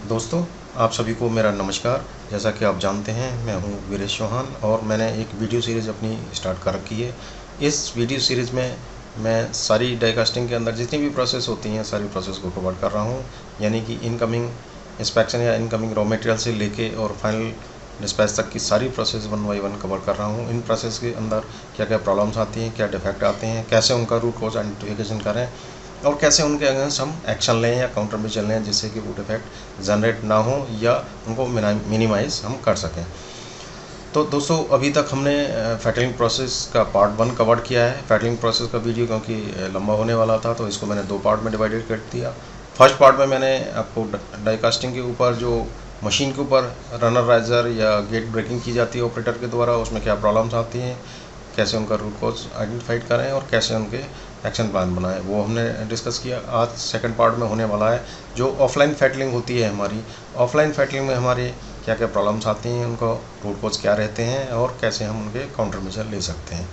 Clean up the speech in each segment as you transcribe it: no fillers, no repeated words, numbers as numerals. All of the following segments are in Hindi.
दोस्तों, आप सभी को मेरा नमस्कार। जैसा कि आप जानते हैं, मैं हूं वीरेश चौहान और मैंने एक वीडियो सीरीज़ अपनी स्टार्ट कर रखी है। इस वीडियो सीरीज़ में मैं सारी डाई कास्टिंग के अंदर जितनी भी प्रोसेस होती हैं, सारी प्रोसेस को कवर कर रहा हूं। यानी कि इनकमिंग इंस्पेक्शन या इनकमिंग रॉ मटेरियल से लेके और फाइनल डिस्पैच तक की सारी process one by one cover कर रहा हूँ। इन प्रोसेस के अंदर क्या क्या प्रॉब्लम्स आती हैं, क्या डिफेक्ट आते हैं, कैसे उनका रूट कॉज आइडेंटिफिकेशन करें और कैसे उनके अगेंस्ट हम एक्शन लें या काउंटर में चलें, जिससे कि वो डिफेक्ट जनरेट ना हो या उनको मिनिमाइज हम कर सकें। तो दोस्तों, अभी तक हमने फैटलिंग प्रोसेस का पार्ट 1 कवर किया है। फैटलिंग प्रोसेस का वीडियो क्योंकि लंबा होने वाला था, तो इसको मैंने 2 पार्ट में डिवाइडेड कर दिया। फर्स्ट पार्ट में मैंने आपको डाई कास्टिंग के ऊपर जो मशीन के ऊपर रनर राइजर या गेट ब्रेकिंग की जाती है ऑपरेटर के द्वारा, उसमें क्या प्रॉब्लम्स आती हैं, कैसे उनका रूट कॉज आइडेंटिफाइड करें और कैसे उनके एक्शन प्लान बनाएं, वो हमने डिस्कस किया। आज सेकंड पार्ट में होने वाला है जो ऑफलाइन फैटलिंग होती है हमारी। ऑफलाइन फैटलिंग में हमारे क्या क्या प्रॉब्लम्स आती हैं, उनको रूट कॉज क्या रहते हैं और कैसे हम उनके काउंटर मेजर ले सकते हैं।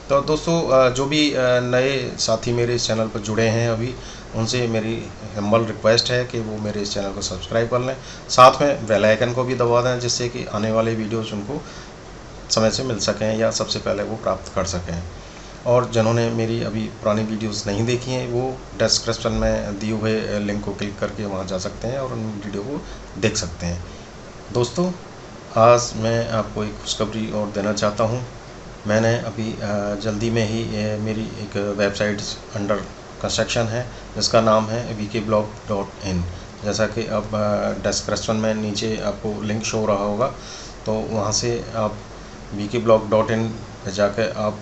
तो दोस्तों, जो भी नए साथी मेरे इस चैनल पर जुड़े हैं अभी, उनसे मेरी हम्बल रिक्वेस्ट है कि वो मेरे इस चैनल को सब्सक्राइब कर लें, साथ में बेल आइकन को भी दबा दें, जिससे कि आने वाले वीडियोज़ उनको समय से मिल सकें या सबसे पहले वो प्राप्त कर सकें। और जिन्होंने मेरी अभी पुरानी वीडियोस नहीं देखी हैं, वो डिस्क्रिप्शन में दिए हुए लिंक को क्लिक करके वहां जा सकते हैं और उन वीडियो को देख सकते हैं। दोस्तों, आज मैं आपको एक खुशखबरी और देना चाहता हूं। मैंने अभी जल्दी में ही मेरी एक वेबसाइट अंडर कंस्ट्रक्शन है, जिसका नाम है vkblog.in। जैसा कि अब डिस्क्रिप्शन में नीचे आपको लिंक शो हो रहा होगा, तो वहाँ से आप vkblog.in पे जाकर आप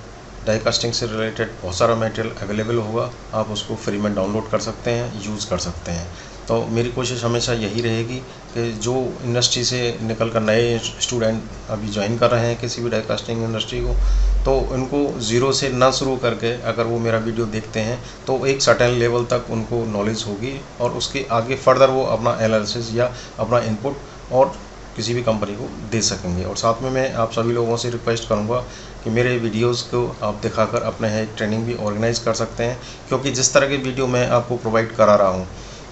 डाई कास्टिंग से रिलेटेड बहुत सारा मटेरियल अवेलेबल होगा, आप उसको फ्री में डाउनलोड कर सकते हैं, यूज़ कर सकते हैं। तो मेरी कोशिश हमेशा यही रहेगी कि जो इंडस्ट्री से निकल कर नए स्टूडेंट अभी ज्वाइन कर रहे हैं किसी भी डाई कास्टिंग इंडस्ट्री को, तो उनको ज़ीरो से ना शुरू करके अगर वो मेरा वीडियो देखते हैं, तो एक सर्टेन लेवल तक उनको नॉलेज होगी और उसके आगे फर्दर वो अपना एनालिसिस या अपना इनपुट और किसी भी कंपनी को दे सकेंगे। और साथ में मैं आप सभी लोगों से रिक्वेस्ट करूंगा कि मेरे वीडियोस को आप दिखाकर अपने यहाँ एक ट्रेनिंग भी ऑर्गेनाइज कर सकते हैं, क्योंकि जिस तरह के वीडियो मैं आपको प्रोवाइड करा रहा हूँ,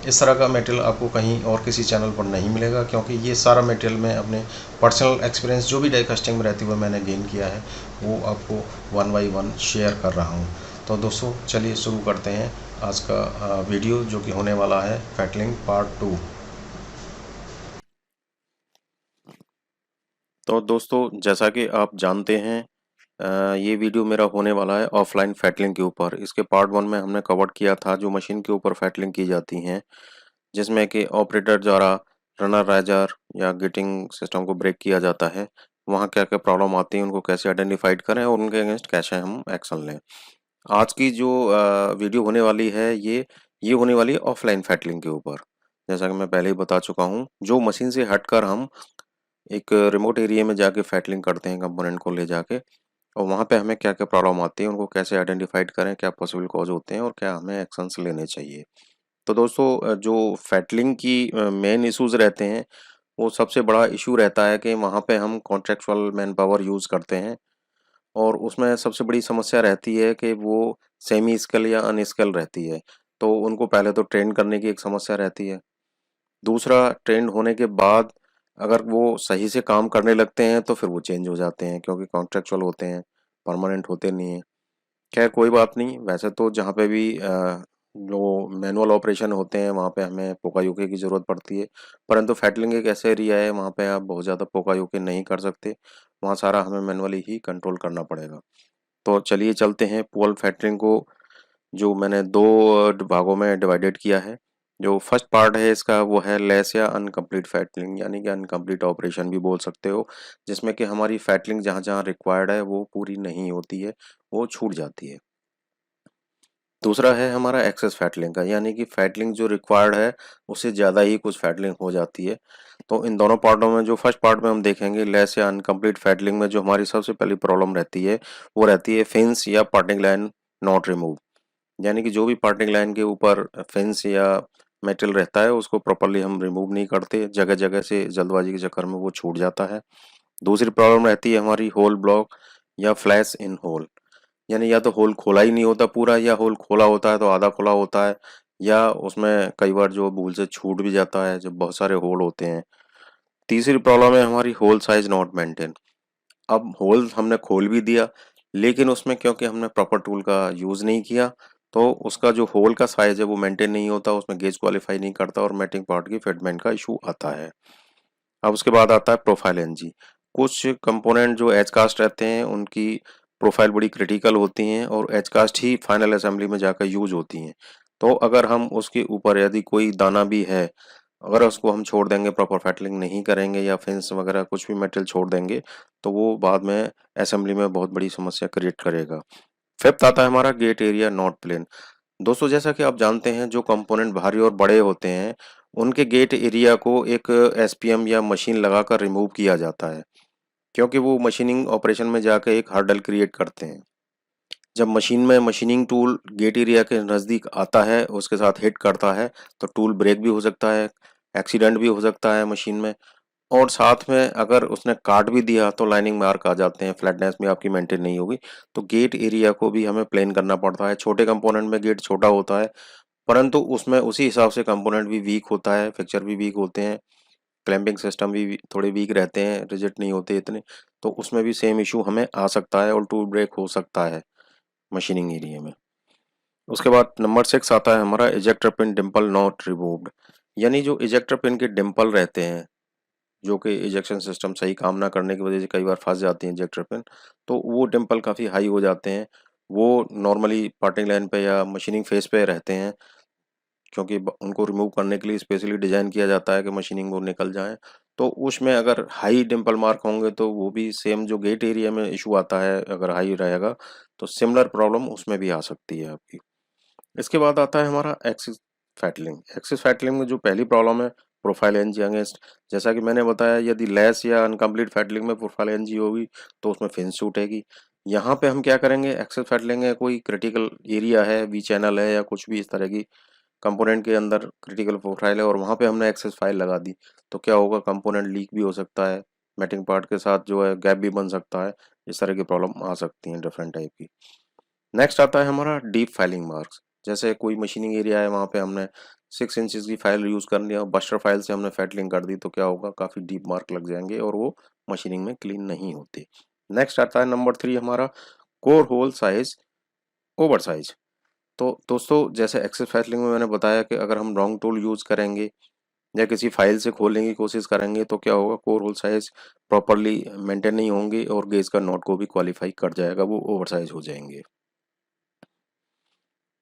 इस तरह का मटेरियल आपको कहीं और किसी चैनल पर नहीं मिलेगा, क्योंकि ये सारा मटेरियल मैं अपने पर्सनल एक्सपीरियंस जो भी डाई कास्टिंग में रहते हुए मैंने गेन किया है, वो आपको वन बाई वन शेयर कर रहा हूँ। तो दोस्तों, चलिए शुरू करते हैं आज का वीडियो, जो कि होने वाला है फैटलिंग पार्ट 2। तो दोस्तों, जैसा कि आप जानते हैं, ये वीडियो मेरा होने वाला है ऑफलाइन फैटलिंग के ऊपर। इसके पार्ट 1 में हमने कवर किया था जो मशीन के ऊपर फैटलिंग की जाती हैं, जिसमें कि ऑपरेटर द्वारा रनर राइजर या गेटिंग सिस्टम को ब्रेक किया जाता है। वहाँ क्या क्या प्रॉब्लम आती है, उनको कैसे आइडेंटिफाइड करें और उनके अगेंस्ट कैसे हम एक्शन लें। आज की जो वीडियो होने वाली है, ये होने वाली है ऑफलाइन फैटलिंग के ऊपर। जैसा कि मैं पहले ही बता चुका हूँ, जो मशीन से हटकर हम एक रिमोट एरिया में जाके फैटलिंग करते हैं कंपोनेंट को ले जाके, और वहाँ पे हमें क्या क्या प्रॉब्लम आती है, उनको कैसे आइडेंटिफाइड करें, क्या पॉसिबल कॉज होते हैं और क्या हमें एक्शंस लेने चाहिए। तो दोस्तों, जो फैटलिंग की मेन इश्यूज रहते हैं, वो सबसे बड़ा इशू रहता है कि वहाँ पे हम कॉन्ट्रेक्चुअल मैन पावर यूज़ करते हैं, और उसमें सबसे बड़ी समस्या रहती है कि वो सेमी स्किल या अनस्किल रहती है। तो उनको पहले तो ट्रेन करने की एक समस्या रहती है। दूसरा, ट्रेंड होने के बाद अगर वो सही से काम करने लगते हैं तो फिर वो चेंज हो जाते हैं, क्योंकि कॉन्ट्रेक्चुअल होते हैं, परमानेंट होते नहीं हैं। खैर, कोई बात नहीं। वैसे तो जहाँ पे भी जो मैनुअल ऑपरेशन होते हैं, वहाँ पे हमें पोकायोके की ज़रूरत पड़ती है, परंतु फैटलिंग एक ऐसा एरिया है वहाँ पे आप बहुत ज़्यादा पोकायोके नहीं कर सकते। वहाँ सारा हमें मैनुअली ही कंट्रोल करना पड़ेगा। तो चलिए चलते हैं पोल फैक्टरिंग को, जो मैंने दो भागों में डिवाइडेड किया है। जो फर्स्ट पार्ट है इसका, वो है लेस या अनकम्प्लीट फैटलिंग, यानी कि अनकम्प्लीट ऑपरेशन भी बोल सकते हो, जिसमें कि हमारी फैटलिंग जहाँ जहाँ रिक्वायर्ड है वो पूरी नहीं होती है, वो छूट जाती है। दूसरा है हमारा एक्सेस फैटलिंग का, यानी कि फैटलिंग जो रिक्वायर्ड है उससे ज़्यादा ही कुछ फैटलिंग हो जाती है। तो इन दोनों पार्टों में, जो फर्स्ट पार्ट में हम देखेंगे लेस या अनकम्प्लीट फैटलिंग में, जो हमारी सबसे पहली प्रॉब्लम रहती है वो रहती है फिंस या पार्टिंग लाइन नॉट रिमूव। यानी कि जो भी पार्टिंग लाइन के ऊपर फिंस या मेटल रहता है उसको प्रॉपरली हम रिमूव नहीं करते, जगह जगह से जल्दबाजी के चक्कर में वो छूट जाता है। दूसरी प्रॉब्लम रहती है हमारी होल ब्लॉक या फ्लैश इन होल, यानी या तो होल खोला ही नहीं होता पूरा, या होल खोला होता है तो आधा खोला होता है, या उसमें कई बार जो भूल से छूट भी जाता है जब बहुत सारे होल होते हैं। तीसरी प्रॉब्लम है हमारी होल साइज नॉट मेंटेन। अब होल हमने खोल भी दिया, लेकिन उसमें क्योंकि हमने प्रॉपर टूल का यूज़ नहीं किया, तो उसका जो होल का साइज है वो मेंटेन नहीं होता, उसमें गेज क्वालिफाई नहीं करता और मैटिंग पार्ट की फिटमेंट का इशू आता है। अब उसके बाद आता है प्रोफाइल एनजी। कुछ कंपोनेंट जो एज कास्ट रहते हैं उनकी प्रोफाइल बड़ी क्रिटिकल होती हैं और एज कास्ट ही फाइनल असेंबली में जाकर यूज होती हैं। तो अगर हम उसके ऊपर यदि कोई दाना भी है, अगर उसको हम छोड़ देंगे, प्रॉपर फैटलिंग नहीं करेंगे या फिंस वगैरह कुछ भी मटेरियल छोड़ देंगे, तो वो बाद में असेंबली में बहुत बड़ी समस्या क्रिएट करेगा। फिफ्थ आता है हमारा गेट एरिया नॉट प्लेन। दोस्तों जैसा कि आप जानते हैं जो कंपोनेंट भारी और बड़े होते हैं उनके गेट एरिया को एक एसपीएम या मशीन लगाकर रिमूव किया जाता है, क्योंकि वो मशीनिंग ऑपरेशन में जाकर एक हर्डल क्रिएट करते हैं। जब मशीन में मशीनिंग टूल गेट एरिया के नज़दीक आता है, उसके साथ हिट करता है, तो टूल ब्रेक भी हो सकता है, एक्सीडेंट भी हो सकता है मशीन में। और साथ में अगर उसने काट भी दिया तो लाइनिंग मार्क आ जाते हैं, फ्लैटनेस भी आपकी मेंटेन नहीं होगी। तो गेट एरिया को भी हमें प्लेन करना पड़ता है। छोटे कंपोनेंट में गेट छोटा होता है, परंतु उसमें उसी हिसाब से कंपोनेंट भी वीक होता है, फिक्सचर भी वीक होते हैं, क्लैंपिंग सिस्टम भी थोड़े वीक रहते हैं, रिजिड नहीं होते इतने। तो उसमें भी सेम इशू हमें आ सकता है और टूल ब्रेक हो सकता है मशीनिंग एरिया में। उसके बाद नंबर 6 आता है हमारा ejector pin Dimple not removed. यानी जो इजेक्टर पिन के डिम्पल रहते हैं, जो कि इजेक्शन सिस्टम सही काम ना करने की वजह से कई बार फंस जाती है इजेक्टर पिन, तो वो डिम्पल काफ़ी हाई हो जाते हैं। वो नॉर्मली पार्टिंग लाइन पे या मशीनिंग फेस पे रहते हैं, क्योंकि उनको रिमूव करने के लिए स्पेशली डिजाइन किया जाता है कि मशीनिंग वो निकल जाए। तो उसमें अगर हाई डिम्पल मार्क होंगे तो वो भी सेम जो गेट एरिया में इशू आता है, अगर हाई रहेगा तो सिमिलर प्रॉब्लम उसमें भी आ सकती है आपकी। इसके बाद आता है हमारा एक्सिस फैटलिंग। एक्सिस फैटलिंग में जो पहली प्रॉब्लम है, प्रोफाइल एनजी अगेंस्ट। जैसा कि मैंने बताया, यदि लेस या अनकम्प्लीट फैटलिंग में प्रोफाइल एनजी होगी तो उसमें फिंस छूटेगी। यहाँ पे हम क्या करेंगे, एक्सिस फैटलिंग है, कोई क्रिटिकल एरिया है, वी चैनल है या कुछ भी इस तरह की कंपोनेंट के अंदर क्रिटिकल प्रोफाइल है और वहाँ पे हमने एक्सेस फाइल लगा दी, तो क्या होगा, कंपोनेंट लीक भी हो सकता है, मैटिंग पार्ट के साथ जो है गैप भी बन सकता है। इस तरह की प्रॉब्लम आ सकती हैं डिफरेंट टाइप की। नेक्स्ट आता है हमारा डीप फाइलिंग मार्क्स। जैसे कोई मशीनिंग एरिया है, वहाँ पे हमने 6 इंचज की फाइल यूज़ कर लिया और बस्टर फाइल से हमने फैटलिंग कर दी, तो क्या होगा, काफ़ी डीप मार्क लग जाएंगे और वो मशीनिंग में क्लीन नहीं होती। नेक्स्ट आता है नंबर 3 हमारा core hole size over size. तो दोस्तों जैसे एक्सेस फाइलिंग में मैंने बताया कि अगर हम रॉन्ग टूल यूज़ करेंगे या किसी फाइल से खोलने की कोशिश करेंगे तो क्या होगा, core hole size properly maintain नहीं होंगे और गेज का नॉट को भी क्वालिफाई कर जाएगा, वो ओवर साइज हो जाएंगे।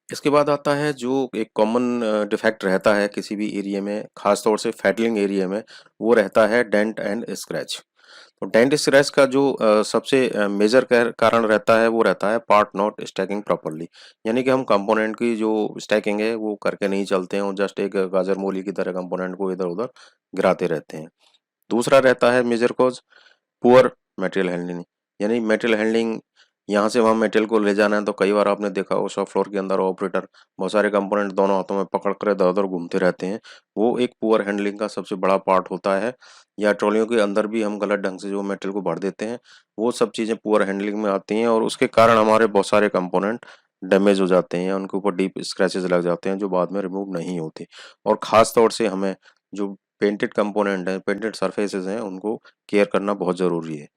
इसके बाद आता है जो एक कॉमन डिफेक्ट रहता है किसी भी एरिया में, खास तौर से फैटलिंग एरिया में, वो रहता है डेंट एंड स्क्रैच। तो डेंट स्क्रैच का जो सबसे मेजर कारण रहता है वो रहता है पार्ट नॉट स्टैकिंग प्रॉपरली। यानी कि हम कंपोनेंट की जो स्टैकिंग है वो करके नहीं चलते हैं और जस्ट एक गाजर मूली की तरह कंपोनेंट को इधर उधर गिराते रहते हैं। दूसरा रहता है major cause poor material handling. यानी मटेरियल हैंडलिंग, यहाँ से वहाँ मटेरियल को ले जाना है, तो कई बार आपने देखा हो शॉप फ्लोर के अंदर ऑपरेटर बहुत सारे कंपोनेंट दोनों हाथों में पकड़ कर इधर उधर घूमते रहते हैं। वो एक पुअर हैंडलिंग का सबसे बड़ा पार्ट होता है। या ट्रॉलियों के अंदर भी हम गलत ढंग से जो मटेरियल को भर देते हैं, वो सब चीज़ें पुअर हैंडलिंग में आती हैं और उसके कारण हमारे बहुत सारे कंपोनेंट डैमेज हो जाते हैं या उनके ऊपर डीप स्क्रैचेस लग जाते हैं जो बाद में रिमूव नहीं होते। और ख़ास तौर से हमें जो पेंटेड कंपोनेंट हैं, पेंटेड सरफेसेस हैं, उनको केयर करना बहुत ज़रूरी है।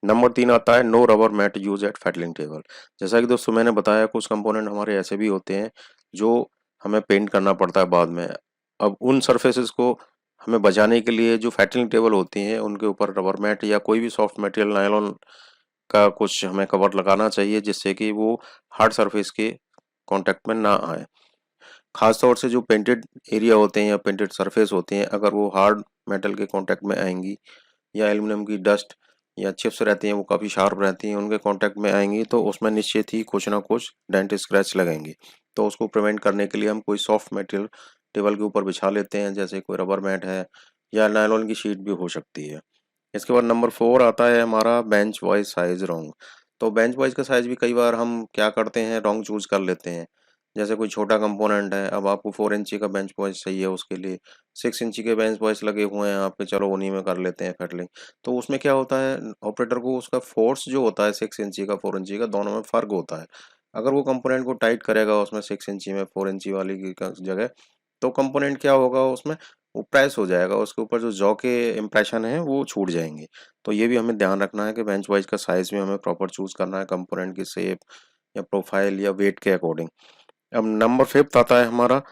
नंबर 3 आता है no rubber mat use at fettling table. जैसा कि दोस्तों मैंने बताया, कुछ कंपोनेंट हमारे ऐसे भी होते हैं जो हमें पेंट करना पड़ता है बाद में। अब उन सरफेसेस को हमें बचाने के लिए जो फैटलिंग टेबल होती हैं उनके ऊपर रबर मैट या कोई भी सॉफ्ट मटेरियल, नायलॉन का कुछ हमें कवर लगाना चाहिए, जिससे कि वो हार्ड सरफेस के कांटेक्ट में ना आए। खास तौर से जो पेंटेड एरिया होते हैं या पेंटेड सरफेस होते हैं, अगर वो हार्ड मेटल के कांटेक्ट में आएंगी या एल्युमिनियम की डस्ट या चिप्स रहती हैं वो काफ़ी शार्प रहती हैं, उनके कांटेक्ट में आएंगी तो उसमें निश्चित ही कुछ ना कुछ डेंट स्क्रैच लगेंगे। तो उसको प्रिवेंट करने के लिए हम कोई सॉफ्ट मटेरियल टेबल के ऊपर बिछा लेते हैं, जैसे कोई रबर मैट है या नायलॉन की शीट भी हो सकती है। इसके बाद नंबर 4 आता है हमारा बेंच वाइज साइज रॉन्ग। तो बेंच वाइज का साइज भी कई बार हम क्या करते हैं, रॉन्ग चूज कर लेते हैं। जैसे कोई छोटा कंपोनेंट है, अब आपको 4 इंची का बेंच वाइज चाहिए, उसके लिए 6 इंची के बेंच वाइज लगे हुए हैं आपके, चलो उन्हीं में कर लेते हैं फैटलिंग। तो उसमें क्या होता है, ऑपरेटर को उसका फोर्स जो होता है 6 इंची का 4 इंची का, दोनों में फ़र्क होता है। अगर वो कंपोनेंट को टाइट करेगा उसमें 6 इंची में 4 इंची वाली की जगह, तो कंपोनेंट क्या होगा उसमें, वो प्रेस हो जाएगा, उसके ऊपर जो जॉ के इम्प्रेशन है वो छूट जाएंगे। तो ये भी हमें ध्यान रखना है कि बेंच वाइज का साइज भी हमें प्रॉपर चूज करना है, कंपोनेंट की शेप या प्रोफाइल या वेट के अकॉर्डिंग। अब नंबर 5 आता है हमारा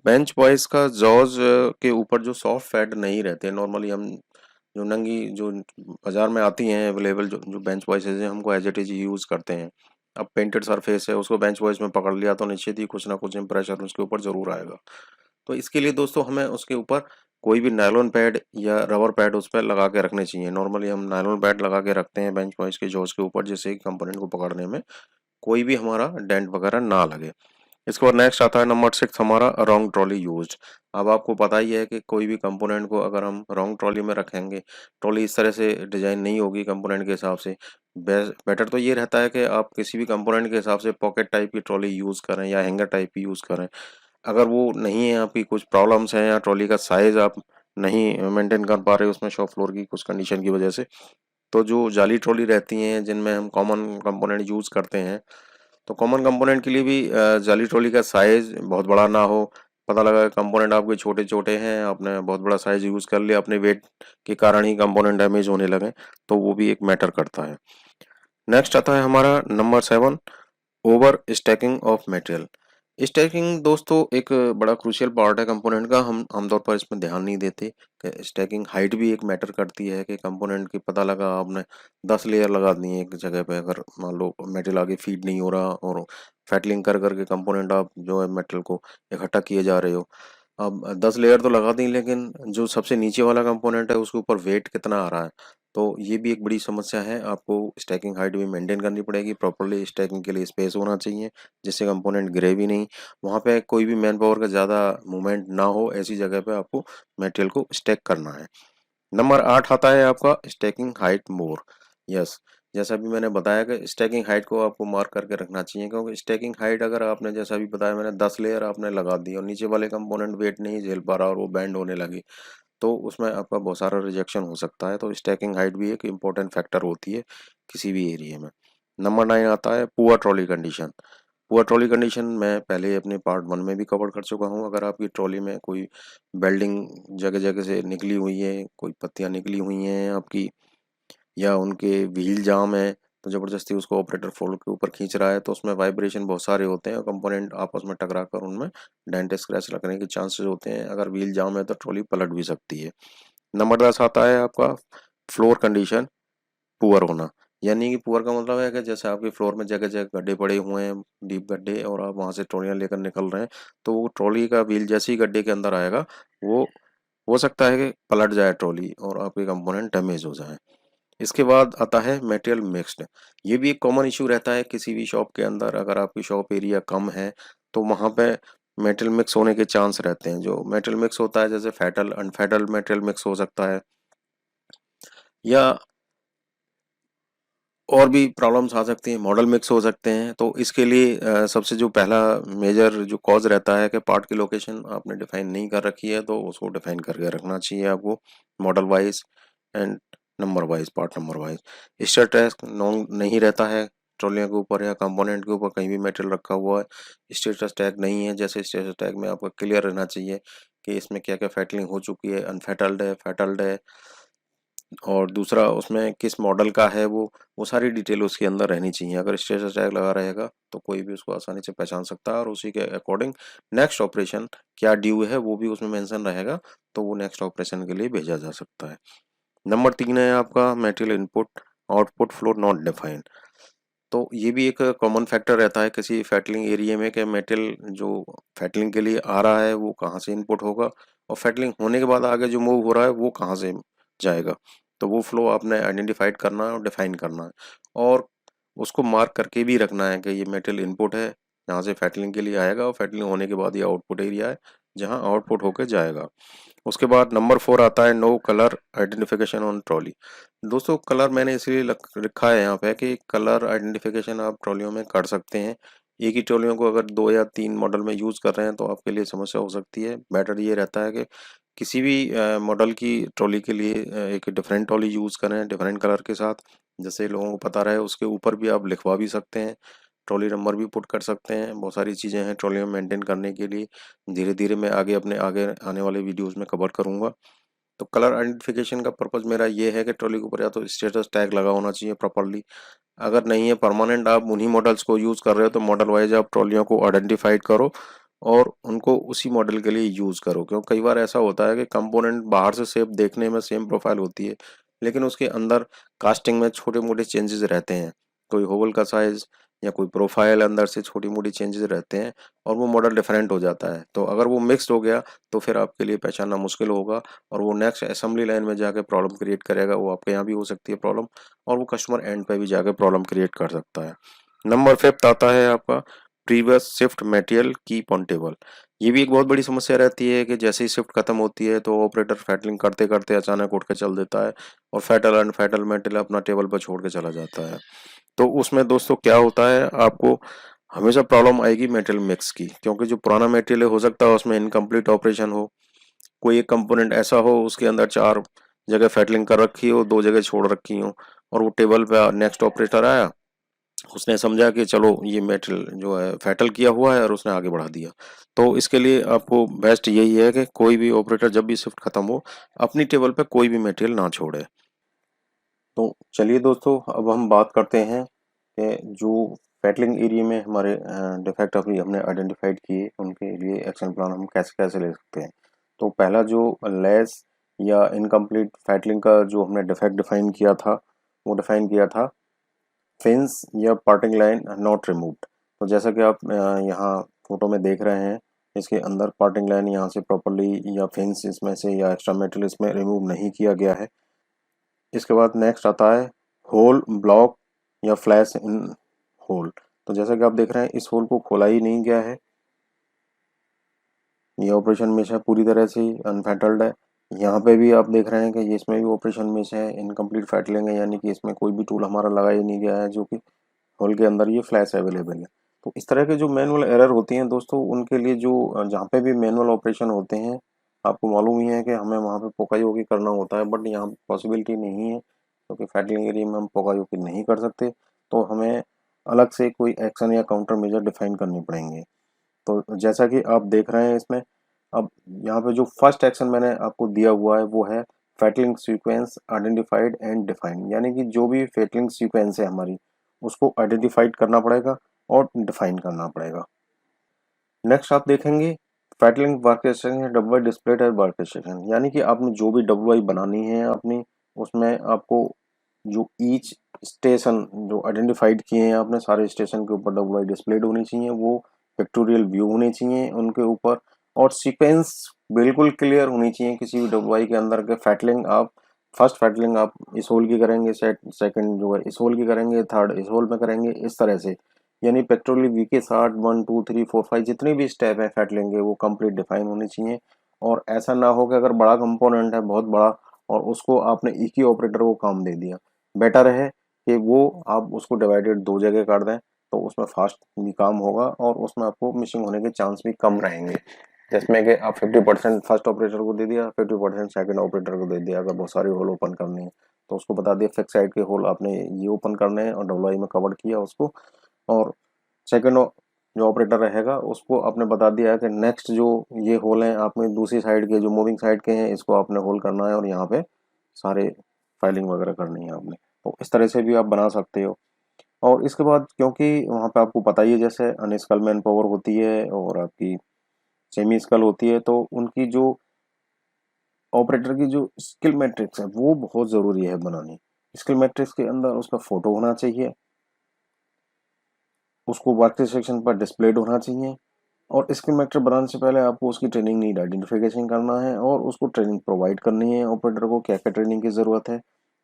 बेंच वाइज का जॉज के ऊपर जो सॉफ्ट फैट नहीं रहते। नॉर्मली हम जो नंगी जो बाजार में आती हैं अवेलेबल जो बेंच वॉइसेज हैं, हमको एज इट इज यूज़ करते हैं। अब पेंटेड सरफेस है, उसको बेंच वॉइस में पकड़ लिया तो निश्चित ही कुछ ना कुछ इम्प्रेशन उसके ऊपर ज़रूर आएगा। तो इसके लिए दोस्तों हमें उसके ऊपर कोई भी नायलॉन पैड या रबर पैड उस पर लगा के रखने चाहिए। नॉर्मली हम नायलॉन पैड लगा के रखते हैं बेंच वॉइस के जॉज के ऊपर, जिससे कि कंपोनेंट को पकड़ने में कोई भी हमारा डेंट वगैरह ना लगे। इसके बाद नेक्स्ट आता है नंबर 6 हमारा रॉन्ग ट्रॉली यूज्ड। अब आपको पता ही है कि कोई भी कंपोनेंट को अगर हम रॉन्ग ट्रॉली में रखेंगे, ट्रॉली इस तरह से डिजाइन नहीं होगी कंपोनेंट के हिसाब से। बेटर तो ये रहता है कि आप किसी भी कंपोनेंट के हिसाब से पॉकेट टाइप की ट्रॉली यूज़ करें या हैंगर टाइप की यूज़ करें। अगर वो नहीं है, आपकी कुछ प्रॉब्लम्स हैं या ट्रॉली का साइज़ आप नहीं मेंटेन कर पा रहे हो उसमें शॉप फ्लोर की कुछ कंडीशन की वजह से, तो जो जाली ट्रॉली रहती हैं जिनमें हम कॉमन कंपोनेंट यूज़ करते हैं, तो कॉमन कंपोनेंट के लिए भी जाली ट्रॉली का साइज बहुत बड़ा ना हो। पता लगा कंपोनेंट आपके छोटे छोटे हैं, आपने बहुत बड़ा साइज यूज़ कर लिया, अपने वेट के कारण ही कंपोनेंट डैमेज होने लगे, तो वो भी एक मैटर करता है। नेक्स्ट आता है हमारा number 7 over stacking of material. Stacking दोस्तों एक बड़ा क्रूशियल पार्ट है कंपोनेंट का, हम आमतौर पर इसमें ध्यान नहीं देते कि स्टैकिंग हाइट भी एक मैटर करती है। कि कंपोनेंट की पता लगा आपने 10 लेयर लगा दी है एक जगह पे, अगर मान लो मेटल आगे फीड नहीं हो रहा और फैटलिंग कर करके कंपोनेंट आप जो है मेटल को इकट्ठा किए जा रहे हो, अब 10 लेयर तो लगा दी लेकिन जो सबसे नीचे वाला कंपोनेंट है उसके ऊपर वेट कितना आ रहा है, तो ये भी एक बड़ी समस्या है। आपको स्टैकिंग हाइट भी मेंटेन करनी पड़ेगी, प्रॉपर्ली स्टैकिंग के लिए स्पेस होना चाहिए जिससे कंपोनेंट गिरे भी नहीं। वहाँ पे कोई भी मैन पावर का ज़्यादा मूवमेंट ना हो, ऐसी जगह पे आपको मटेरियल को स्टैक करना है। नंबर 8 आता है आपका स्टैकिंग हाइट मोर। यस, जैसा भी मैंने बताया कि स्टैकिंग हाइट को आपको मार्क करके रखना चाहिए, क्योंकि स्टैकिंग हाइट अगर आपने जैसा भी बताया मैंने 10 लेयर आपने लगा दी और नीचे वाले कंपोनेंट वेट नहीं झेल पा रहा और वो बैंड होने लगी, तो उसमें आपका बहुत सारा रिजेक्शन हो सकता है। तो स्टैकिंग हाइट भी एक इम्पोर्टेंट फैक्टर होती है किसी भी एरिया में। नंबर 9 आता है poor trolley condition. Poor trolley condition मैं पहले अपने पार्ट 1 में भी कवर कर चुका हूँ। अगर आपकी ट्रॉली में कोई बेल्डिंग जगह जगह से निकली हुई है, कोई पत्तियाँ निकली हुई हैं आपकी, या उनके व्हील जाम है, तो ज़बरदस्ती उसको ऑपरेटर फोल्ड के ऊपर खींच रहा है, तो उसमें वाइब्रेशन बहुत सारे होते हैं और कंपोनेंट आपस में टकरा कर उनमें डेंट स्क्रैच लगने के चांसेस होते हैं। अगर व्हील जाम है तो ट्रॉली पलट भी सकती है। नंबर 10 आता है आपका फ्लोर कंडीशन पुअर होना। यानी कि पुअर का मतलब है कि जैसे आपके फ्लोर में जगह जगह गड्ढे पड़े हुए हैं, डीप गड्ढे, और आप वहां से ट्रॉलियां लेकर निकल रहे हैं, तो वो ट्रॉली का व्हील जैसे ही गड्ढे के अंदर आएगा, वो हो सकता है कि पलट जाए ट्रॉली और आपके कंपोनेंट डैमेज हो जाए। इसके बाद आता है मटेरियल मिक्स्ड। ये भी एक कॉमन इशू रहता है किसी भी शॉप के अंदर। अगर आपकी शॉप एरिया कम है तो वहाँ पे मेटल मिक्स होने के चांस रहते हैं। जो मेटल मिक्स होता है जैसे फैटल अनफैटल मेटल मिक्स हो सकता है, या और भी प्रॉब्लम्स आ सकती हैं, मॉडल मिक्स हो सकते हैं। तो इसके लिए सबसे जो पहला मेजर जो कॉज रहता है कि पार्ट की लोकेशन आपने डिफाइन नहीं कर रखी है, तो उसको डिफाइन करके रखना चाहिए आपको, model wise and number wise, part number wise. State tag non नहीं रहता है ट्रॉलियों के ऊपर या कंपोनेंट के ऊपर, कहीं भी मेटल रखा हुआ है स्टेटस टैग नहीं है। जैसे स्टेटस टैग में आपका क्लियर रहना चाहिए कि इसमें क्या क्या फैटलिंग हो चुकी है, अनफैटल्ड है, फैटल्ड है, और दूसरा उसमें किस मॉडल का है वो सारी डिटेल उसके अंदर रहनी चाहिए। अगर स्टेटस टैग लगा रहेगा तो कोई भी उसको आसानी से पहचान सकता है और उसी के अकॉर्डिंग नेक्स्ट ऑपरेशन क्या ड्यू है वो भी उसमें मेंशन रहेगा, तो वो नेक्स्ट ऑपरेशन के लिए भेजा जा सकता है। नंबर 3 है आपका material input output flow not defined. तो ये भी एक कॉमन फैक्टर रहता है किसी फैटलिंग एरिया में कि मेटल जो फैटलिंग के लिए आ रहा है वो कहाँ से इनपुट होगा, और फैटलिंग होने के बाद आगे जो मूव हो रहा है वो कहाँ से जाएगा। तो वो फ्लो आपने आइडेंटिफाइड करना है और डिफाइन करना है, और उसको मार्क करके भी रखना है कि ये मेटल इनपुट है जहाँ से फैटलिंग के लिए आएगा, और फैटलिंग होने के बाद ये आउटपुट एरिया है जहाँ आउटपुट होकर जाएगा। उसके बाद नंबर 4 आता है no colour identification on trolley. दोस्तों कलर मैंने इसलिए लिखा है यहाँ पे कि कलर आइडेंटिफिकेशन आप ट्रॉलियों में कर सकते हैं। एक ही ट्रॉलियों को अगर 2 या 3 मॉडल में यूज़ कर रहे हैं तो आपके लिए समस्या हो सकती है। बेटर ये रहता है कि किसी भी मॉडल की ट्रॉली के लिए एक डिफरेंट ट्रॉली यूज़ करें डिफरेंट कलर के साथ, जैसे लोगों को पता रहे। उसके ऊपर भी आप लिखवा भी सकते हैं ट्रॉली नंबर भी पुट कर सकते हैं। बहुत सारी चीज़ें हैं ट्रॉली में मेंटेन करने के लिए, धीरे धीरे मैं आगे आने वाले वीडियोज़ में कवर करूँगा। तो कलर आइडेंटिफिकेशन का पर्पज़ मेरा ये है कि ट्रॉली के ऊपर या तो स्टेटस टैग लगा होना चाहिए प्रॉपर्ली, अगर नहीं है परमानेंट आप उन्हीं मॉडल्स को यूज़ कर रहे हो तो मॉडल वाइज आप ट्रॉलियों को आइडेंटिफाइड करो और उनको उसी मॉडल के लिए यूज़ करो। क्योंकि कई बार ऐसा होता है कि कंपोनेंट बाहर से शेप देखने में सेम प्रोफाइल होती है, लेकिन उसके अंदर कास्टिंग में छोटे मोटे चेंजेस रहते हैं, कोई होल का साइज़ या कोई प्रोफाइल अंदर से छोटी मोटी चेंजेस रहते हैं और वो मॉडल डिफरेंट हो जाता है। तो अगर वो मिक्सड हो गया तो फिर आपके लिए पहचानना मुश्किल होगा और वो नेक्स्ट असेंबली लाइन में जाके प्रॉब्लम क्रिएट करेगा। वो आपके यहाँ भी हो सकती है प्रॉब्लम और वो कस्टमर एंड पे भी जाके प्रॉब्लम क्रिएट कर सकता है। नंबर 5 आता है आपका previous shift material keep on table. ये भी एक बहुत बड़ी समस्या रहती है कि जैसे ही शिफ्ट खत्म होती है तो ऑपरेटर फैटलिंग करते करते अचानक उठ के चल देता है और फैटल एंड फैटल मटेरियल अपना टेबल पर छोड़ के चला जाता है। तो उसमें दोस्तों क्या होता है, आपको हमेशा प्रॉब्लम आएगी मटेरियल मिक्स की, क्योंकि जो पुराना मटेरियल हो सकता है उसमें इनकम्प्लीट ऑपरेशन हो, कोई एक कंपोनेंट ऐसा हो उसके अंदर 4 जगह फैटलिंग कर रखी हो, 2 जगह छोड़ रखी हो और वो टेबल पे नेक्स्ट ऑपरेटर आया, उसने समझा कि चलो ये मेटल जो है फैटल किया हुआ है और उसने आगे बढ़ा दिया। तो इसके लिए आपको बेस्ट यही है कि कोई भी ऑपरेटर जब भी शिफ्ट खत्म हो अपनी टेबल पे कोई भी मटेरियल ना छोड़े। तो चलिए दोस्तों, अब हम बात करते हैं कि जो फैटलिंग एरिया में हमारे डिफेक्ट अभी हमने आइडेंटिफाइड किए उनके लिए एक्शन प्लान हम कैसे कैसे ले सकते हैं। तो पहला जो लेस या इनकम्प्लीट फैटलिंग का जो हमने डिफेक्ट डिफाइन किया था, वो डिफाइन किया था फिंस या पार्टिंग लाइन नॉट रिमूव्ड। तो जैसा कि आप यहाँ फोटो में देख रहे हैं, इसके अंदर पार्टिंग लाइन यहाँ से प्रॉपर्ली या फिंस इसमें से या एक्स्ट्रा मेटल इसमें रिमूव नहीं किया गया है। इसके बाद नेक्स्ट आता है होल ब्लॉक या फ्लैश इन होल। तो जैसा कि आप देख रहे हैं इस होल को खोला ही नहीं गया है, ये ऑपरेशन मिस है, पूरी तरह से अनफैटल्ड है। यहाँ पे भी आप देख रहे हैं कि ये इसमें भी ऑपरेशन मिस है, इनकम्प्लीट फैटलिंग है, यानी कि इसमें कोई भी टूल हमारा लगा ही नहीं गया है, जो कि होल के अंदर ये फ्लैश अवेलेबल है। तो इस तरह के जो मैनुअल एरर होती हैं दोस्तों, उनके लिए जो जहाँ पे भी मैनुअल ऑपरेशन होते हैं, आपको मालूम ही है कि हमें वहाँ पे पोकाई होकी करना होता है, बट यहाँ पॉसिबिलिटी नहीं है क्योंकि फैटलिंग एरिया में हम पोकाई होकी नहीं कर सकते। तो हमें अलग से कोई एक्शन या काउंटर मेजर डिफाइन करने पड़ेंगे। तो जैसा कि आप देख रहे हैं इसमें, अब यहाँ पे जो फर्स्ट एक्शन मैंने आपको दिया हुआ है वो है फैटलिंग सीक्वेंस आइडेंटिफाइड एंड डिफाइंड, यानी कि जो भी फैटलिंग सीक्वेंस है हमारी उसको आइडेंटिफाइड करना पड़ेगा और डिफाइन करना पड़ेगा। नेक्स्ट आप देखेंगे फैटलिंग वर्केशन है डब्ल्यू डिस्प्लेड है वर्केशन, यानी कि आपने जो भी डब्ल्यू बनानी है अपनी, उसमें आपको जो ईच स्टेशन जो आइडेंटिफाइड किए हैं आपने, सारे स्टेशन के ऊपर डब्ल्यू डिस्प्लेड होनी चाहिए, वो पिक्टोरियल व्यू होने चाहिए उनके ऊपर, और सीक्वेंस बिल्कुल क्लियर होनी चाहिए किसी भी डब्ल्यू के अंदर के फैटलिंग आप फर्स्ट फैटलिंग आप इस होल की करेंगे, सेकंड जो है इस होल की करेंगे, थर्ड इस होल में करेंगे, इस तरह से, यानी पेट्रोल वी के साथ 1 2 3 4 5 जितने भी स्टेप है फैट लेंगे वो कंप्लीट डिफाइन होनी चाहिए। और ऐसा ना हो कि अगर बड़ा कंपोनेंट है बहुत बड़ा और उसको आपने एक ही ऑपरेटर को काम दे दिया, बेटर है कि वो आप उसको डिवाइडेड 2 जगह कर दें, तो उसमें फास्ट भी काम होगा और उसमें आपको मिसिंग होने के चांस भी कम रहेंगे। जिसमें कि आप 50% फर्स्ट ऑपरेटर को दे दिया, 50% सेकंड ऑपरेटर को दे दिया। अगर बहुत सारे होल ओपन करने हैं तो उसको बता दिया फिक्स साइड के होल आपने ये ओपन करने हैं और डब्ल्यू में कवर किया उसको, और सेकंड जो ऑपरेटर रहेगा उसको आपने बता दिया है कि नेक्स्ट जो ये होल है आपने दूसरी साइड के जो मूविंग साइड के हैं इसको आपने होल करना है और यहाँ पे सारे फाइलिंग वगैरह करनी है आपने। तो इस तरह से भी आप बना सकते हो। और इसके बाद क्योंकि वहाँ पे आपको पता ही है जैसे अनस्कल मैन पावर होती है और आपकी सेमी स्कल होती है, तो उनकी जो ऑपरेटर की जो स्किल मैट्रिक्स है वो बहुत ज़रूरी है बनानी। स्किल मैट्रिक्स के अंदर उसका फोटो होना चाहिए, उसको वर्क सेक्शन पर डिस्प्लेड होना चाहिए, और स्किल मैट्रिक बनाने से पहले आपको उसकी ट्रेनिंग नीड आइडेंटिफिकेशन करना है और उसको ट्रेनिंग प्रोवाइड करनी है ऑपरेटर को क्या क्या ट्रेनिंग की ज़रूरत है।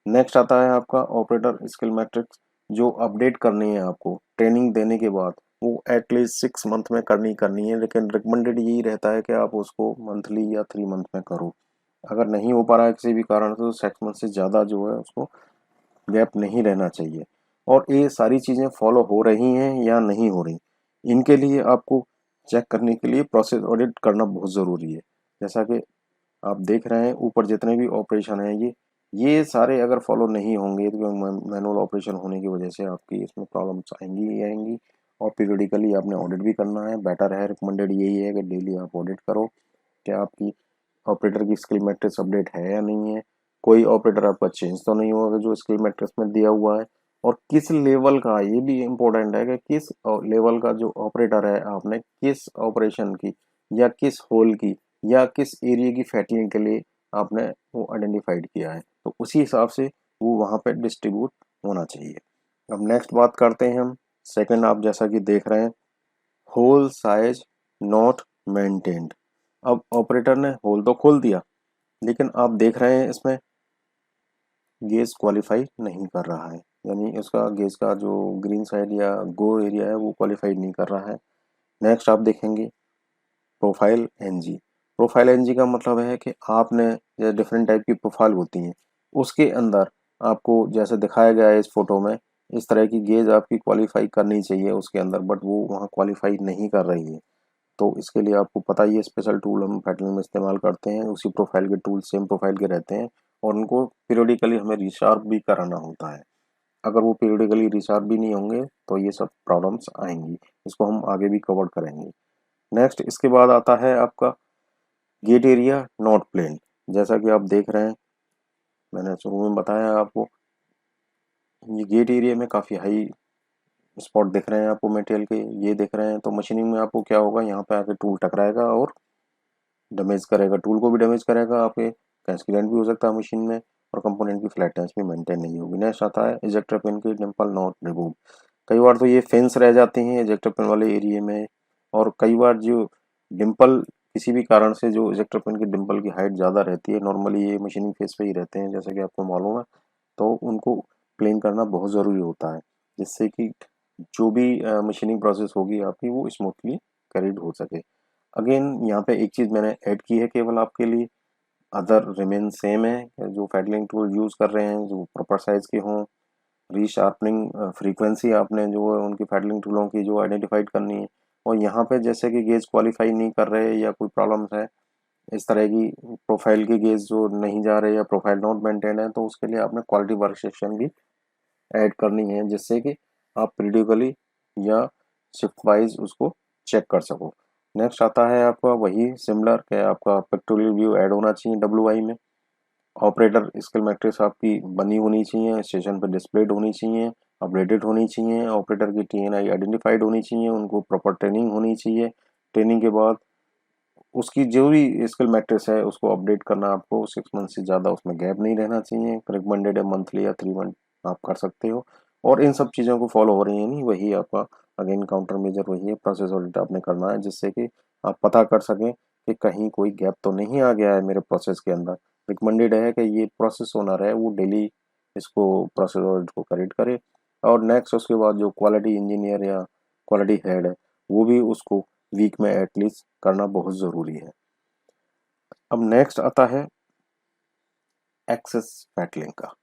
नेक्स्ट आता है आपका ऑपरेटर स्किल मैट्रिक्स, जो अपडेट करनी है आपको ट्रेनिंग देने के बाद, वो एटलीस्ट 6 मंथ में करनी है, लेकिन रिकमेंडेड यही रहता है कि आप उसको मंथली या 3 मंथ में करो। अगर नहीं हो पा रहा है किसी भी कारण से तो 6 मंथ से ज़्यादा जो है उसको गैप नहीं रहना चाहिए। और ये सारी चीज़ें फॉलो हो रही हैं या नहीं हो रही, इनके लिए आपको चेक करने के लिए प्रोसेस ऑडिट करना बहुत ज़रूरी है। जैसा कि आप देख रहे हैं ऊपर जितने भी ऑपरेशन हैं ये सारे अगर फॉलो नहीं होंगे तो मैनुअल ऑपरेशन होने की वजह से आपकी इसमें प्रॉब्लम्स आएंगी ही आएंगी और पीरियडिकली आपने ऑडिट भी करना है। बेटर है, रिकमेंडेड यही है कि डेली आप ऑडिट करो कि आपकी ऑपरेटर की स्किल मैट्रिक्स अपडेट है या नहीं है, कोई ऑपरेटर आपका चेंज तो नहीं होगा जो स्किल मैट्रिक्स में दिया हुआ है, और किस लेवल का, ये भी इम्पोर्टेंट है कि किस लेवल का जो ऑपरेटर है आपने किस ऑपरेशन की या किस होल की या किस एरिया की फैटलिंग के लिए आपने वो आइडेंटिफाइड किया है, तो उसी हिसाब से वो वहाँ पे डिस्ट्रीब्यूट होना चाहिए। अब नेक्स्ट बात करते हैं हम। सेकंड, आप जैसा कि देख रहे हैं, होल साइज नॉट मेंटेन्ड। अब ऑपरेटर ने होल तो खोल दिया, लेकिन आप देख रहे हैं इसमें गेज क्वालिफाई नहीं कर रहा है, यानी उसका गेज का जो ग्रीन साइड या गो एरिया है वो क्वालिफाइड नहीं कर रहा है। नेक्स्ट आप देखेंगे प्रोफाइल एनजी। प्रोफाइल एनजी का मतलब है कि आपने ये डिफरेंट टाइप की प्रोफाइल होती हैं, उसके अंदर आपको जैसे दिखाया गया है इस फोटो में, इस तरह की गेज आपकी क्वालिफाई करनी चाहिए उसके अंदर, बट वो वहाँ क्वालिफाई नहीं कर रही है। तो इसके लिए आपको पता ही है, स्पेशल टूल हम फैटलिंग में इस्तेमाल करते हैं, उसी प्रोफाइल के टूल सेम प्रोफाइल के रहते हैं और उनको पीरियडिकली हमें रिशार्प भी कराना होता है। अगर वो पीरियडिकली रिशार्प भी नहीं होंगे तो ये सब प्रॉब्लम्स आएंगी, इसको हम आगे भी कवर करेंगे। नेक्स्ट इसके बाद आता है आपका गेट एरिया नॉट प्लेन। जैसा कि आप देख रहे हैं, मैंने शुरू में बताया आपको, ये गेट एरिया में काफ़ी हाई स्पॉट दिख रहे हैं आपको मटेरियल के, ये दिख रहे हैं, तो मशीनिंग में आपको क्या होगा, यहाँ पे आके टूल टकराएगा और डैमेज करेगा, टूल को भी डैमेज करेगा, आपके एक्सीडेंट भी हो सकता है मशीन में, और कंपोनेंट की फ्लैटनेस भी मेंटेन नहीं होगी। नेक्स्ट आता है इजेक्टर पिन की डिम्पल नॉट रिमूव। कई बार तो ये फेंस रह जाती हैं इजेक्टर पिन वाले एरिया में, और कई बार जो डिम्पल किसी भी कारण से, जो इजेक्टर पिन की डिम्पल की हाइट ज़्यादा रहती है, नॉर्मली ये मशीनिंग फेस पे ही रहते हैं जैसा कि आपको मालूम है, तो उनको क्लीन करना बहुत ज़रूरी होता है, जिससे कि जो भी मशीनिंग प्रोसेस होगी आपकी वो स्मूथली कैरिड हो सके। अगेन यहाँ पे एक चीज़ मैंने ऐड की है केवल आपके लिए, अदर रिमेन सेम है। जो फैटलिंग टूल यूज़ कर रहे हैं जो प्रॉपर साइज के हों, रीशार्पनिंग फ्रीक्वेंसी आपने जो है उनकी फैटलिंग टूलों की जो आइडेंटिफाइड करनी है, और यहाँ पे जैसे कि गेज क्वालिफाई नहीं कर रहे या कोई प्रॉब्लम्स है इस तरह की, प्रोफाइल की गेज जो नहीं जा रहे या प्रोफाइल नॉट मेंटेन है, तो उसके लिए आपने क्वालिटी वर्क सेक्शन भी ऐड करनी है, जिससे कि आप पीरियडिकली या शिफ्ट वाइज उसको चेक कर सको। नेक्स्ट आता है आपका वही सिमिलर कि आपका पिक्टोरियल व्यू ऐड होना चाहिए डब्ल्यू में, ऑपरेटर स्किल मैट्रिक्स आपकी बनी होनी चाहिए, स्टेशन पर डिस्प्लेड होनी चाहिए, अपडेटेड होनी चाहिए, ऑपरेटर की टीएनआई आइडेंटिफाइड होनी चाहिए, उनको प्रॉपर ट्रेनिंग होनी चाहिए। ट्रेनिंग के बाद उसकी जो भी स्किल मैट्रिक्स है उसको अपडेट करना, आपको 6 मंथ से ज़्यादा उसमें गैप नहीं रहना चाहिए, रिकमेंडेड है मंथली या 3 मंथ आप कर सकते हो, और इन सब चीज़ों को फॉलो हो रही है नहीं, वही आपका अगेन काउंटर मेजर वही है, प्रोसेस ऑडिट आपने करना है, जिससे कि आप पता कर सकें कि कहीं कोई गैप तो नहीं आ गया है मेरे प्रोसेस के अंदर। रिकमेंडेड है कि ये प्रोसेस ओनर है वो डेली इसको प्रोसेस ऑडिट को करेक्ट करे, और नेक्स्ट उसके बाद जो क्वालिटी इंजीनियर या क्वालिटी हेड है वो भी उसको वीक में एटलीस्ट करना बहुत ज़रूरी है। अब नेक्स्ट आता है एक्सेस फैटलिंग का।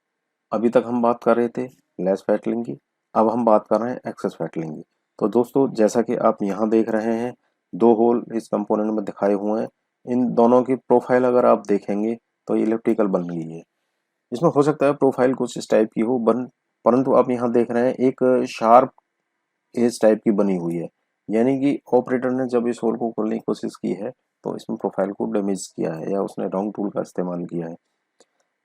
अभी तक हम बात कर रहे थे लेस फैटलिंग की, अब हम बात कर रहे हैं एक्सेस फैटलिंग की। तो दोस्तों जैसा कि आप यहाँ देख रहे हैं, दो होल इस कंपोनेंट में दिखाए हुए हैं, इन दोनों की प्रोफाइल अगर आप देखेंगे तो ये इलेक्ट्रिकल बन गई है। इसमें हो सकता है प्रोफाइल कुछ इस टाइप की हो परंतु आप यहाँ देख रहे हैं एक शार्प एज टाइप की बनी हुई है, यानी कि ऑपरेटर ने जब इस होल को खोलने की कोशिश की है तो इसमें प्रोफाइल को डैमेज किया है या उसने रॉन्ग टूल का इस्तेमाल किया है।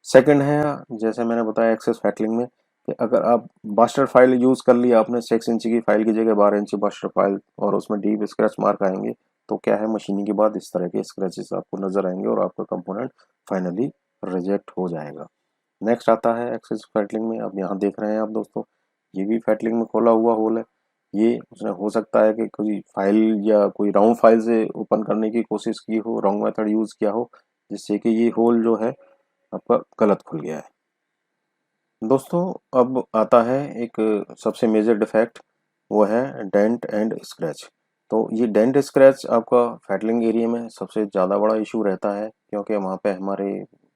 सेकंड है, जैसे मैंने बताया एक्सेस फैटलिंग में, कि अगर आप बास्टर फाइल यूज़ कर लिया आपने 6 इंच की फाइल की जगह 12 इंच बास्टर फाइल, और उसमें डीप स्क्रैच मार्क आएंगे, तो क्या है मशीनिंग के बाद इस तरह के स्क्रैचेस आपको नजर आएंगे और आपका कंपोनेंट फाइनली रिजेक्ट हो जाएगा। नेक्स्ट आता है एक्सेस फैटलिंग में, अब यहाँ देख रहे हैं आप दोस्तों, ये भी फैटलिंग में खोला हुआ होल है। ये उसने हो सकता है कि कोई फाइल या कोई रॉन्ग फाइल से ओपन करने की कोशिश की हो, रॉन्ग मेथड यूज़ किया हो, जिससे कि ये होल जो है आपका गलत खुल गया है। दोस्तों अब आता है एक सबसे मेजर डिफेक्ट, वो है डेंट एंड स्क्रैच। तो ये डेंट स्क्रैच आपका फैटलिंग एरिया में सबसे ज़्यादा बड़ा इशू रहता है, क्योंकि वहाँ पे हमारे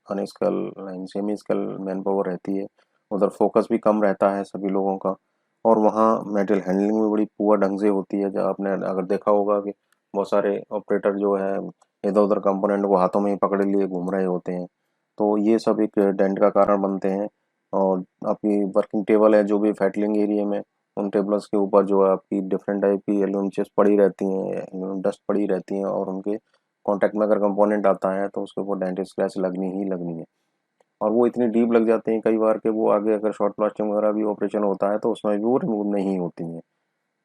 unskilled semi skill man power रहती है, उधर फोकस भी कम रहता है सभी लोगों का, और वहाँ मेटेरियल हैंडलिंग भी बड़ी पुअर ढंग से होती है। जब आपने अगर देखा होगा कि बहुत सारे ऑपरेटर जो है इधर उधर कंपोनेंट को हाथों में ही पकड़े लिए घूम रहे होते हैं, तो ये सब एक डेंट का कारण बनते हैं। और आपकी वर्किंग टेबल है जो भी फैटलिंग एरिया में, उन टेबल्स के ऊपर जो है आपकी डिफरेंट टाइप की एल्यूमिनियम चिप्स पड़ी रहती हैं, डस्ट पड़ी रहती हैं, और उनके कांटेक्ट में अगर कंपोनेंट आता है तो उसके ऊपर डेंट स्क्रैच लगनी ही लगनी है। और वो इतनी डीप लग जाती हैं कई बार कि वो आगे अगर शॉर्ट प्लास्टिंग वगैरह भी ऑपरेशन होता है तो उसमें भी वो रिमूव नहीं होती हैं।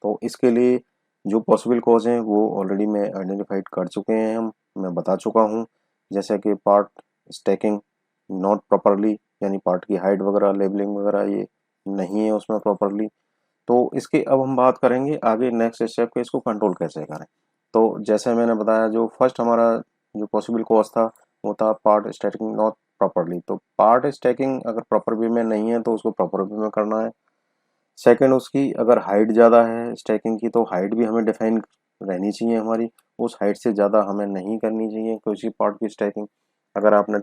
तो इसके लिए जो पॉसिबल कॉज हैं वो ऑलरेडी मैं आइडेंटिफाइड कर चुके हैं, मैं बता चुका हूँ। जैसे कि पार्ट स्टैकिंग नॉट प्रॉपरली, यानी पार्ट की हाइट वगैरह लेबलिंग वगैरह ये नहीं है उसमें प्रॉपरली। तो इसके अब हम बात करेंगे आगे नेक्स्ट स्टेप के, इसको कंट्रोल कैसे करें। तो जैसे मैंने बताया, जो फर्स्ट हमारा जो पॉसिबल कॉज था वो था पार्ट स्टैकिंग नॉट प्रॉपरली। तो पार्ट स्टैकिंग अगर प्रॉपर वे में नहीं है तो उसको प्रॉपर वे में करना है। सेकंड, उसकी अगर हाइट ज़्यादा है स्टैकिंग की तो हाइट भी हमें डिफाइन रहनी चाहिए हमारी, उस हाइट से ज़्यादा हमें नहीं करनी चाहिए किसी पार्ट की स्टैकिंग। अगर आपने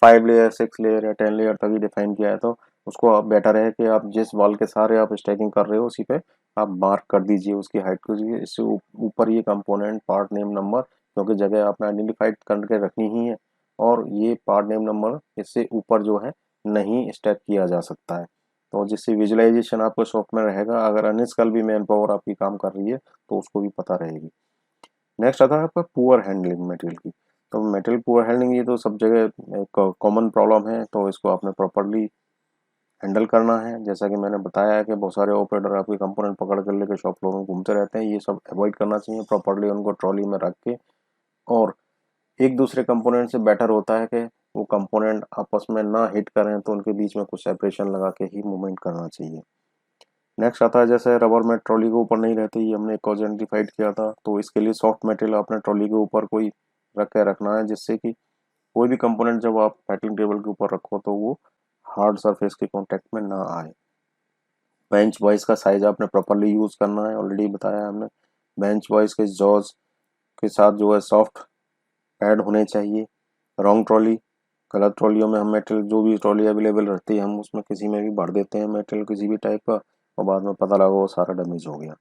5 लेयर 6 लेयर या 10 लेयर तक ही डिफाइन किया है तो उसको आप बेटर है कि आप जिस वॉल के सारे आप स्टैकिंग कर रहे हो उसी पे आप मार्क कर दीजिए उसकी हाइट को। इससे ऊपर ये कंपोनेंट पार्ट नेम नंबर, क्योंकि जगह आपने आइडेंटिफाइड करके रखनी ही है, और ये पार्ट नेम नंबर इससे ऊपर जो है नहीं स्टैक किया जा सकता है। तो जिससे विजुअलाइजेशन आपको सॉफ्ट में रहेगा, अगर अनस्किल्ड भी मैन पावर आपकी काम कर रही है तो उसको भी पता रहेगी। नेक्स्ट आता है आपका पुअर हैंडलिंग मटेरियल की। तो मटेरियल पुअर हैंडलिंग ये तो सब जगह एक कॉमन प्रॉब्लम है, तो इसको आपने प्रॉपरली हैंडल करना है। जैसा कि मैंने बताया है कि बहुत सारे ऑपरेटर आपके कंपोनेंट पकड़ कर लेकर शॉप फ्लोर में घूमते रहते हैं, ये सब अवॉइड करना चाहिए। प्रॉपरली उनको ट्रॉली में रख के, और एक दूसरे कंपोनेंट से बेटर होता है कि वो कंपोनेंट आपस में ना हिट करें, तो उनके बीच में कुछ सेपरेशन लगा के ही मूवमेंट करना चाहिए। नेक्स्ट आता है, जैसे रबर में ट्रॉली के ऊपर नहीं रहती, ये हमने एक आइडेंटिफाइड किया था, तो इसके लिए सॉफ्ट मटेरियल आपने ट्रॉली के ऊपर कोई रख के रखना है, जिससे कि कोई भी कंपोनेंट जब आप पैकिंग टेबल के ऊपर रखो तो वो हार्ड सरफेस के कांटेक्ट में ना आए। बेंच वाइज का साइज आपने प्रॉपरली यूज करना है, ऑलरेडी बताया हमने। बेंच वाइज के जॉज के साथ जो है सॉफ्ट पैड होने चाहिए। रॉन्ग ट्रॉली, गलत ट्रॉलियों में हम मेटेरियल, जो भी ट्रॉली अवेलेबल रहती है हम उसमें किसी में भी भर देते हैं मेटेरियल किसी भी टाइप का, और बाद में पता लगा वो सारा डैमेज हो गया।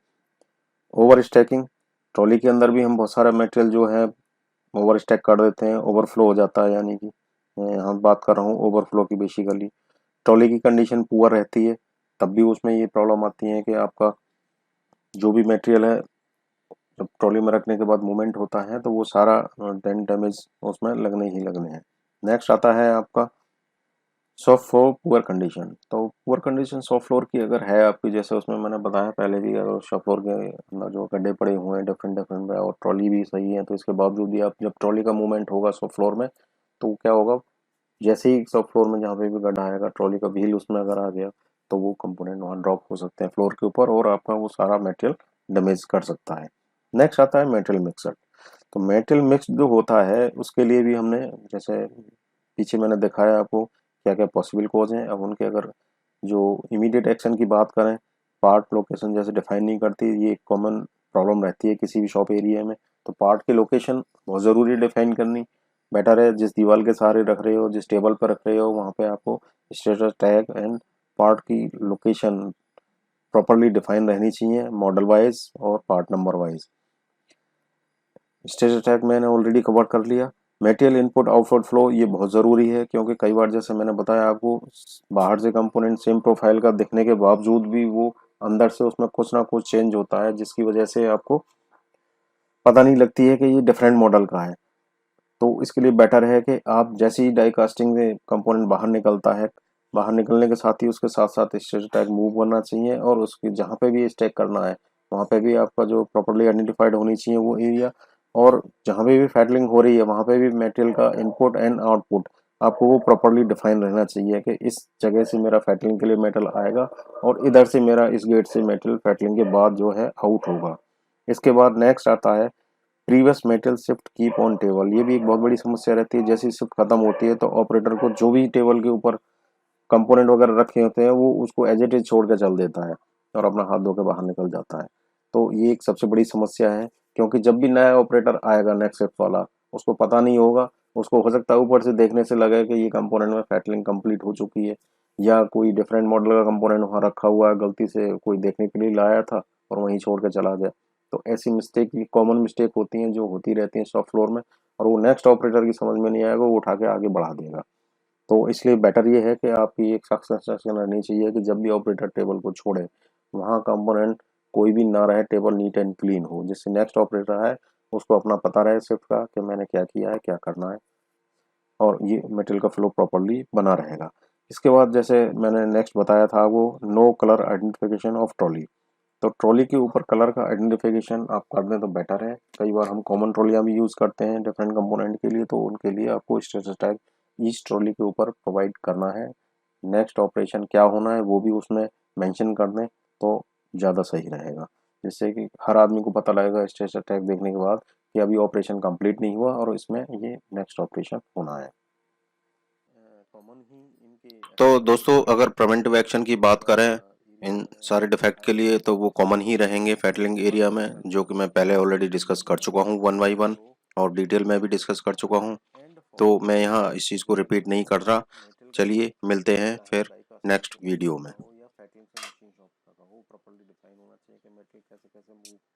ओवर स्टैकिंग, ट्रॉली के अंदर भी हम बहुत सारा मटेरियल जो है ओवर स्टैक कर देते हैं, ओवरफ्लो हो जाता है, यानी कि मैं यहाँ बात कर रहा हूँ ओवरफ्लो की। बेसिकली ट्रॉली की कंडीशन पुअर रहती है तब भी उसमें ये प्रॉब्लम आती है कि आपका जो भी मटेरियल है जब ट्रॉली में रखने के बाद मूवमेंट होता है तो वो सारा डेंट डैमेज उसमें लगने ही लगने हैं। नेक्स्ट आता है आपका सॉफ्ट फ्लोर पुअर कंडीशन। तो पुअर कंडीशन सॉफ्ट फ्लोर की अगर है आपकी, जैसे उसमें मैंने बताया पहले भी, अगर सॉफ्ट फ्लोर के अंदर जो गड्ढे पड़े हुए हैं डिफरेंट डिफरेंट और ट्रॉली भी सही है, तो इसके बावजूद भी आप जब ट्रॉली का मूवमेंट होगा सॉफ्ट फ्लोर में तो क्या होगा, जैसे ही सॉफ्ट फ्लोर में जहाँ पे भी गड्ढा आएगा ट्रॉली का व्हील उसमें अगर आ गया तो वो कंपोनेंट वहाँ ड्रॉप हो सकते हैं फ्लोर के ऊपर, और आपका वो सारा मटेरियल डैमेज कर सकता है। नेक्स्ट आता है मेटेरियल मिक्सर। तो मेटेरियल मिक्स जो होता है उसके लिए भी हमने, जैसे पीछे मैंने दिखाया आपको क्या क्या पॉसिबल कॉज हैं। अब उनके अगर जो इमीडिएट एक्शन की बात करें, पार्ट लोकेशन जैसे डिफाइन नहीं करती, ये एक कॉमन प्रॉब्लम रहती है किसी भी शॉप एरिया में। तो पार्ट की लोकेशन बहुत ज़रूरी डिफाइन करनी बेटर है। जिस दीवार के सहारे रख रहे हो, जिस टेबल पर रख रहे हो, वहाँ पे आपको स्टेटस टैग एंड पार्ट की लोकेशन प्रॉपरली डिफाइन रहनी चाहिए, मॉडल वाइज और part number wise. Status tag मैंने ऑलरेडी कवर कर लिया। मटेरियल इनपुट आउटपुट फ्लो ये बहुत ज़रूरी है, क्योंकि कई बार जैसे मैंने बताया आपको, बाहर से कंपोनेंट सेम प्रोफाइल का दिखने के बावजूद भी वो अंदर से उसमें कुछ ना कुछ चेंज होता है, जिसकी वजह से आपको पता नहीं लगती है कि ये डिफरेंट मॉडल का है। तो इसके लिए बेटर है कि आप जैसे ही डाई कास्टिंग में कंपोनेंट बाहर निकलता है, बाहर निकलने के साथ ही उसके साथ साथ स्टेटस टैग मूव करना चाहिए, और उसके जहाँ पे भी स्टैक करना है वहाँ पे भी आपका जो प्रॉपर्ली आइडेंटिफाइड होनी चाहिए वो एरिया, और जहाँ पे भी फैटलिंग हो रही है वहाँ पे भी मटेरियल का इनपुट एंड आउटपुट आपको वो प्रॉपर्ली डिफाइन रहना चाहिए कि इस जगह से मेरा फैटलिंग के लिए मेटल आएगा और इधर से मेरा इस गेट से मेटल फैटलिंग के बाद जो है आउट होगा। इसके बाद नेक्स्ट आता है previous metal shift keep on table. ये भी एक बहुत बड़ी समस्या रहती है। जैसे शिफ्ट खत्म होती है तो ऑपरेटर को जो भी टेबल के ऊपर कंपोनेंट वगैरह रखे होते हैं वो उसको एज इट इज छोड़ के चल देता है और अपना हाथ धो के बाहर निकल जाता है। तो ये एक सबसे बड़ी समस्या है, क्योंकि जब भी नया ऑपरेटर आएगा नेक्स्ट शिफ्ट वाला, उसको पता नहीं होगा, उसको हो सकता है ऊपर से देखने से लगे कि ये कंपोनेंट में फैटलिंग कंप्लीट हो चुकी है, या कोई डिफरेंट मॉडल का कंपोनेंट वहाँ रखा हुआ है, गलती से कोई देखने के लिए लाया था और वहीं छोड़ के चला गया। तो ऐसी मिस्टेक, ये कॉमन मिस्टेक होती हैं जो होती रहती हैं शॉप फ्लोर में, और वो नेक्स्ट ऑपरेटर की समझ में नहीं आएगा, वो उठा के आगे बढ़ा देगा। तो इसलिए बेटर ये है कि आपकी एक सख्त इंस्ट्रक्शन रहनी चाहिए कि जब भी ऑपरेटर टेबल को छोड़े वहाँ कंपोनेंट कोई भी ना रहे, टेबल नीट एंड क्लीन हो, जिससे नेक्स्ट ऑपरेटर है उसको अपना पता रहे शिफ्ट का कि मैंने क्या किया है, क्या करना है, और ये मटेरियल का फ्लो प्रॉपरली बना रहेगा। इसके बाद जैसे मैंने नेक्स्ट बताया था वो no colour identification of trolley. तो ट्रॉली के ऊपर कलर का आइडेंटिफिकेशन आप कर दें तो बेटर है। कई बार हम कॉमन ट्रॉलियाँ भी यूज़ करते हैं डिफरेंट कंपोनेंट के लिए, तो उनके लिए आपको स्टेटस टैग ईच ट्रॉली के ऊपर प्रोवाइड करना है। नेक्स्ट ऑपरेशन क्या होना है वो भी उसमें मेंशन कर दें तो ज़्यादा सही रहेगा, जिससे कि हर आदमी को पता लगेगा स्टेटस टैग देखने के बाद कि अभी ऑपरेशन कंप्लीट नहीं हुआ और इसमें ये नेक्स्ट ऑपरेशन होना है। तो दोस्तों अगर प्रिवेंटिव एक्शन की बात करें इन सारे डिफेक्ट के लिए तो वो कॉमन ही रहेंगे फैटलिंग एरिया में, जो कि मैं पहले ऑलरेडी डिस्कस कर चुका हूँ वन बाई वन और डिटेल में भी डिस्कस कर चुका हूँ, तो मैं यहाँ इस चीज़ को रिपीट नहीं कर रहा। चलिए मिलते हैं फिर नेक्स्ट वीडियो में।